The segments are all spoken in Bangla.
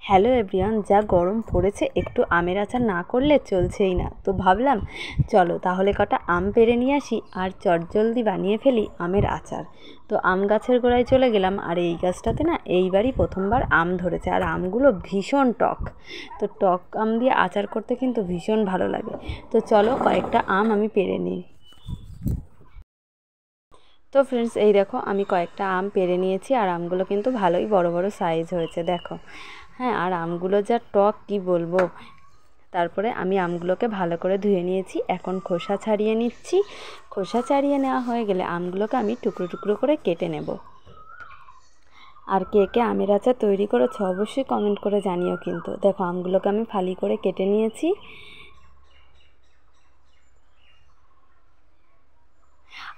হ্যালো এভরিওয়ান, যা গরম পড়েছে একটু আমের আচার না করলে চলছেই না। তো ভাবলাম চলো তাহলে কটা আম পেড়ে নিয়ে আসি আর চটজলদি বানিয়ে ফেলি আমের আচার। তো আম গাছের গোড়ায় চলে গেলাম, আর এই গাছটাতে না এইবারই প্রথমবার আম ধরেছে, আর আমগুলো ভীষণ টক। তো টক আম দিয়ে আচার করতে কিন্তু ভীষণ ভালো লাগে। তো চলো কয়েকটা আম আমি পেড়ে নিই। তো ফ্রেন্ডস, এই দেখো আমি কয়েকটা আম পেড়ে নিয়েছি, আর আমগুলো কিন্তু ভালোই বড় বড় সাইজ হয়েছে দেখো। হ্যাঁ, আর আমগুলো যা টক কি বলবো। তারপরে আমি আমগুলোকে ভালো করে ধুয়ে নিয়েছি, এখন খোসা ছাড়িয়ে নিচ্ছি। খোসা ছাড়িয়ে নেওয়া হয়ে গেলে আমগুলোকে আমি টুকরো টুকরো করে কেটে নেব। আর কে কে আমের আচার তৈরি করেছো অবশ্যই কমেন্ট করে জানিও। কিন্তু দেখো আমগুলোকে আমি ফালি করে কেটে নিয়েছি।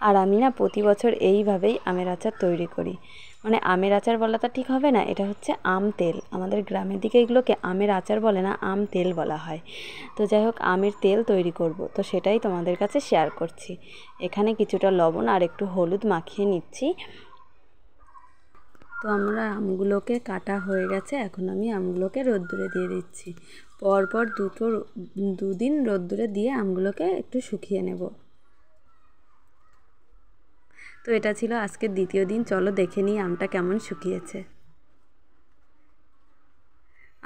আর আমি না প্রতি বছর এইভাবেই আমের আচার তৈরি করি। মানে আমের আচার বলাটা ঠিক হবে না, এটা হচ্ছে আম তেল। আমাদের গ্রামের দিকে এগুলোকে আমের আচার বলে না, আম তেল বলা হয়। তো যাই হোক, আমের তেল তৈরি করব, তো সেটাই তোমাদের কাছে শেয়ার করছি। এখানে কিছুটা লবণ আর একটু হলুদ মাখিয়ে নিচ্ছি। তো আমরা আমগুলোকে কাটা হয়ে গেছে, এখন আমি আমগুলোকে রোদ্দুরে দিয়ে দিচ্ছি। পরপর দুদিন রোদ্দুরে দিয়ে আমগুলোকে একটু শুকিয়ে নেব। তো এটা ছিল আজকের দ্বিতীয় দিন, চলো দেখে নিই আমটা কেমন শুকিয়েছে।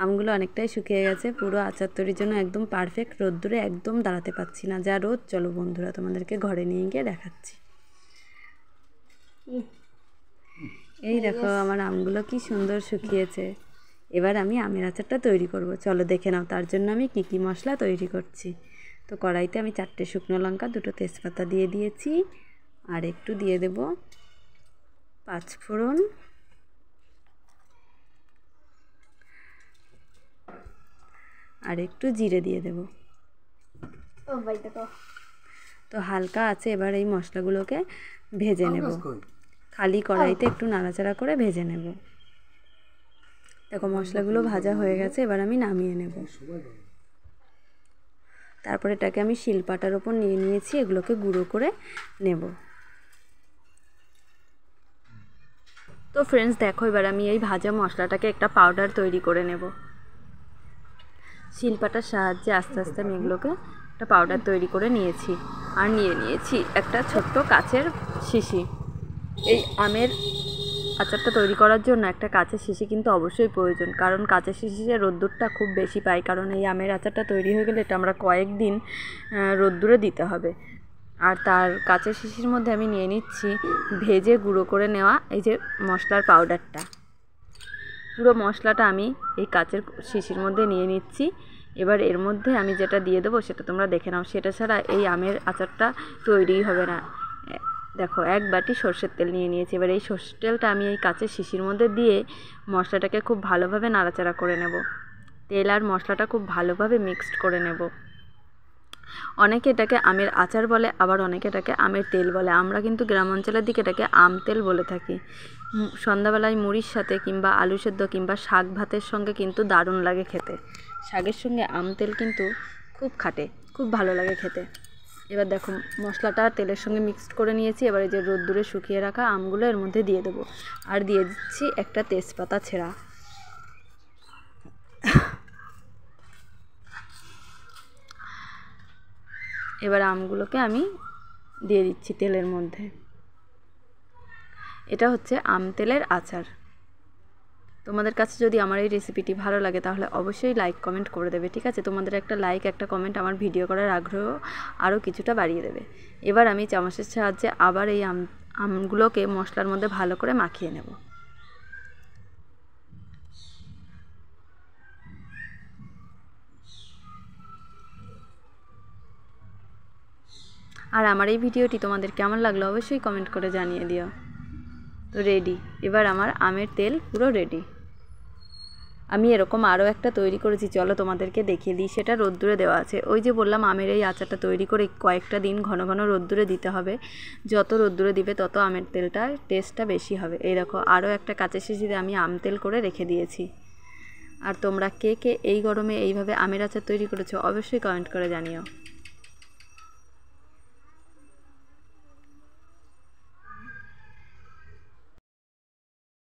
আমগুলো অনেকটাই শুকিয়ে গেছে, পুরো আচার তৈরির জন্য একদম পারফেক্ট। রোদ্দুরে একদম দাঁড়াতে পারছি না, যা রোদ। চলো বন্ধুরা, তোমাদেরকে ঘরে নিয়ে গিয়ে দেখাচ্ছি। এই দেখো আমার আমগুলো কি সুন্দর শুকিয়েছে। এবার আমি আমের আচারটা তৈরি করব, চলো দেখে নাও। তার জন্য আমি কী কী মশলা তৈরি করছি। তো কড়াইতে আমি 4টে শুকনো লঙ্কা, 2টো তেজপাতা দিয়ে দিয়েছি, আর একটু দিয়ে দেব 5 ফোড়ন, আর একটু জিরে দিয়ে দেব। তো হালকা আছে, এবার এই মশলাগুলোকে ভেজে নেব। খালি কড়াইতে একটু নাড়াচাড়া করে ভেজে নেব। দেখো মশলাগুলো ভাজা হয়ে গেছে, এবার আমি নামিয়ে নেব। তারপরে এটাকে আমি শিলপাটার ওপর নিয়ে নিয়েছি, এগুলোকে গুঁড়ো করে নেব। তো ফ্রেন্ডস দেখো, এবার আমি এই ভাজা মশলাটাকে একটা পাউডার তৈরি করে নেব। শিলপাটার সাহায্যে আস্তে আস্তে আমি এগুলোকে একটা পাউডার তৈরি করে নিয়েছি। আর নিয়ে নিয়েছি একটা ছোট্ট কাচের শিশি। এই আমের আচারটা তৈরি করার জন্য একটা কাচের শিশি কিন্তু অবশ্যই প্রয়োজন, কারণ কাচের শিশিতে রোদ্দুরটা খুব বেশি পাই। কারণ এই আমের আচারটা তৈরি হয়ে গেলে এটা আমরা কয়েকদিন রোদ্দুরে দিতে হবে। আর তার কাচের শিশির মধ্যে আমি নিয়ে নিচ্ছি ভেজে গুঁড়ো করে নেওয়া এই যে মশলার পাউডারটা। পুরো মশলাটা আমি এই কাচের শিশির মধ্যে নিয়ে নিচ্ছি। এবার এর মধ্যে আমি যেটা দিয়ে দেবো সেটা তোমরা দেখে নাও, সেটা ছাড়া এই আমের আচারটা তৈরিই হবে না। দেখো 1 বাটি সর্ষের তেল নিয়ে নিয়েছি। এবার এই সর্ষের তেলটা আমি এই কাচের শিশির মধ্যে দিয়ে মশলাটাকে খুব ভালোভাবে নাড়াচাড়া করে নেব। তেল আর মশলাটা খুব ভালোভাবে মিক্সড করে নেব। অনেকে এটাকে আমের আচার বলে, আবার অনেকে এটাকে আমের তেল বলে। আমরা কিন্তু গ্রাম অঞ্চলের দিকে এটাকে আম তেল বলে থাকি। সন্ধ্যাবেলায় মুড়ির সাথে কিংবা আলু সেদ্ধ কিংবা শাক ভাতের সঙ্গে কিন্তু দারুণ লাগে খেতে। শাকের সঙ্গে আম তেল কিন্তু খুব খাটে, খুব ভালো লাগে খেতে। এবার দেখো মশলাটা তেলের সঙ্গে মিক্সড করে নিয়েছি। এবার এই যে রোদ্দুরে শুকিয়ে রাখা আমগুলো এর মধ্যে দিয়ে দেবো, আর দিয়ে দিচ্ছি একটা তেজপাতা ছেঁড়া। এবার আমগুলোকে আমি দিয়ে দিচ্ছি তেলের মধ্যে। এটা হচ্ছে আম তেলের আচার। তোমাদের কাছে যদি আমার এই রেসিপিটি ভালো লাগে তাহলে অবশ্যই লাইক কমেন্ট করে দেবে, ঠিক আছে? তোমাদের একটা লাইক, একটা কমেন্ট আমার ভিডিও করার আগ্রহ আরও কিছুটা বাড়িয়ে দেবে। এবার আমি চামচের সাহায্যে আবার এই আমগুলোকে মশলার মধ্যে ভালো করে মাখিয়ে নেব। আর আমার এই ভিডিওটি তোমাদের কেমন লাগলো অবশ্যই কমেন্ট করে জানিয়ে দিও। তো রেডি, এবার আমার আমের তেল পুরো রেডি। আমি এরকম আরও একটা তৈরি করেছি, চলো তোমাদেরকে দেখিয়ে দিই। সেটা রোদ্দুরে দেওয়া আছে। ওই যে বললাম আমের এই আচারটা তৈরি করে কয়েকটা দিন ঘন ঘন রোদ্দুরে দিতে হবে। যত রোদ্দুরে দিবে তত আমের তেলটার টেস্টটা বেশি হবে। এই দেখো আরও একটা কাঁচের শিশিতে আমি আম তেল করে রেখে দিয়েছি। আর তোমরা কে কে এই গরমে এইভাবে আমের আচার তৈরি করেছো অবশ্যই কমেন্ট করে জানিও।